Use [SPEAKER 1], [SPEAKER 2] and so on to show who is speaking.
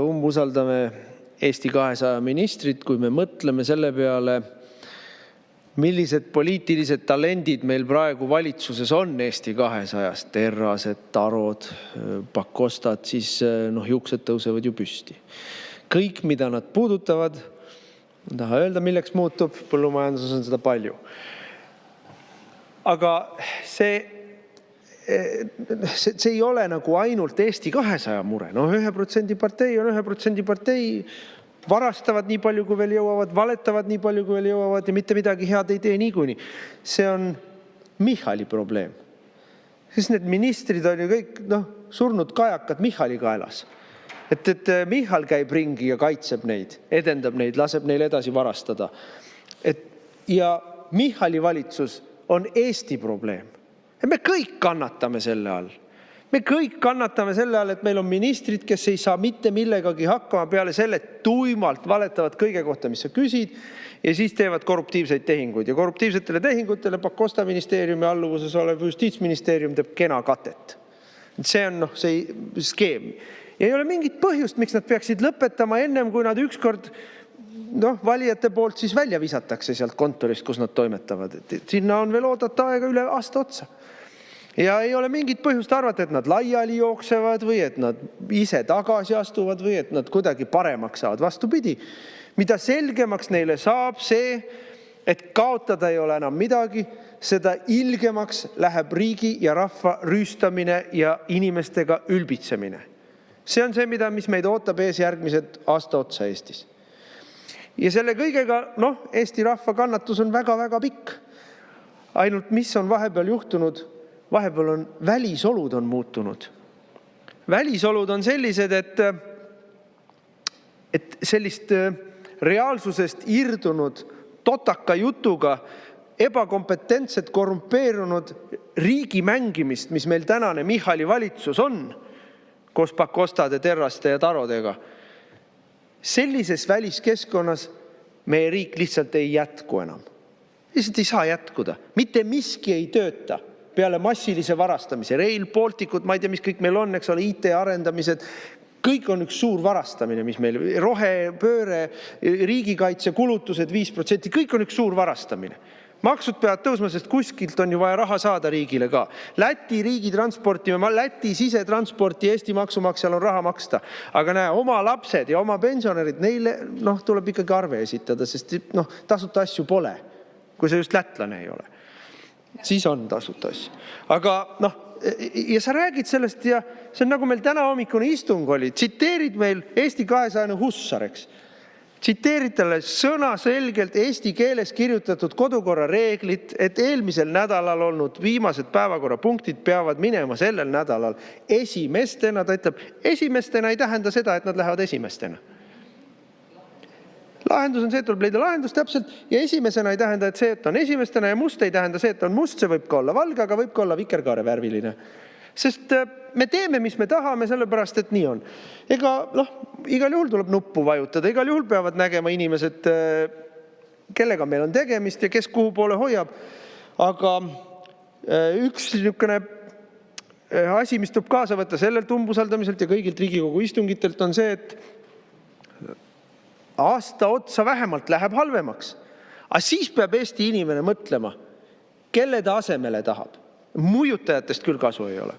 [SPEAKER 1] Umbusaldame Eesti 200 ministrit, kui me mõtleme selle peale, millised poliitilised talendid meil praegu valitsuses on Eesti 200-st, Terrased, Tarod, Pakostad, siis juuksed tõusevad ju püsti. Kõik, mida nad puudutavad, ma tahan öelda, milleks muutub, põllumajanduses on seda palju. Aga see ei ole nagu ainult Eesti 200 mure. 1% partei on 1% partei, varastavad nii palju, kui veel jõuavad, valetavad nii palju, kui veel jõuavad ja mitte midagi head ei tee niikuinii. See on Michali probleem. Siis need ministrid on ju kõik surnud kajakad Michali kaelas. Et Michal käib ringi ja kaitseb neid, edendab neid, laseb neil edasi varastada. Ja Michali valitsus on Eesti probleem. Ja me kõik kannatame selle all. Me kõik kannatame selle all, et meil on ministrid, kes ei saa mitte millegagi hakkama peale selle, tuimalt valetavad kõige kohta, mis sa küsid, ja siis teevad korruptiivseid tehinguid. Ja korruptiivsetele tehingutele Pakosta ministeeriumi alluvuses olev justiitsministeerium teeb kena katet. See on see skeem. Ja ei ole mingit põhjust, miks nad peaksid lõpetama ennem, kui nad ükskord valijate poolt siis välja visatakse sealt kontorist, kus nad toimetavad. Sinna on veel oodata aega üle aasta otsa. Ja ei ole mingit põhjust arvata, et nad laiali jooksevad või et nad ise tagasi astuvad või et nad kuidagi paremaks saavad. Vastupidi, mida selgemaks neile saab see, et kaotada ei ole enam midagi, seda ilgemaks läheb riigi ja rahva rüüstamine ja inimestega ülbitsemine. See on see, mis meid ootab ees järgmised aasta otsa Eestis. Ja selle kõigega, Eesti rahva kannatus on väga-väga pikk. Ainult mis on vahepeal juhtunud, vahepeal on välisolud on muutunud. Välisolud on sellised, et sellist reaalsusest irdunud totaka jutuga ebakompetentset, korrumpeerunud riigi mängimist, mis meil tänane Michali valitsus on, koos Pakostade, Terraste ja Tarodega, sellises väliskeskkonnas meie riik lihtsalt ei jätku enam. Lihtsalt ei saa jätkuda. Mitte miski ei tööta peale massilise varastamise. Rail Balticut, ma ei tea, mis kõik meil on, eks ole, IT arendamised, kõik on üks suur varastamine, mis meil, rohepööre, riigikaitse kulutused 5%, kõik on üks suur varastamine. Maksud peavad tõusma, sest kuskilt on ju vaja raha saada riigile ka. Läti riigitransporti, Läti sisetransporti Eesti maksumaksjal on raha maksta. Aga näe, oma lapsed ja oma pensionärid, neile tuleb ikkagi arve esitada, sest tasuta asju pole, kui see just lätlane ei ole. Siis on tasuta asju. Aga ja sa räägid sellest ja see on nagu meil täna hommikune istung oli. Tsiteerid meil Eesti 200 Hussar, eks. Tsiteerid talle sõna selgelt eesti keeles kirjutatud kodukorra reeglit, et eelmisel nädalal olnud viimased päevakorrapunktid peavad minema sellel nädalal esimestena. Ta ütleb, esimestena ei tähenda seda, et nad lähevad esimestena. Lahendus on see, et tuleb leida lahendus täpselt ja esimesena ei tähenda, et see, et on esimestena ja must ei tähenda see, et on must, see võib ka olla valge, aga võib ka olla vikerkaare värviline. Sest me teeme, mis me tahame, sellepärast, et nii on. Igal juhul tuleb nuppu vajutada, igal juhul peavad nägema inimesed, kellega meil on tegemist ja kes kuhu poole hoiab. Aga üks niisugune asi, mis tuleb kaasa võtta sellelt umbusaldamiselt ja kõigilt Riigikogu istungitelt on see, et aasta otsa vähemalt läheb halvemaks. Aga siis peab Eesti inimene mõtlema, kelle ta asemele tahab. Muiutajatest küll kasu ei ole.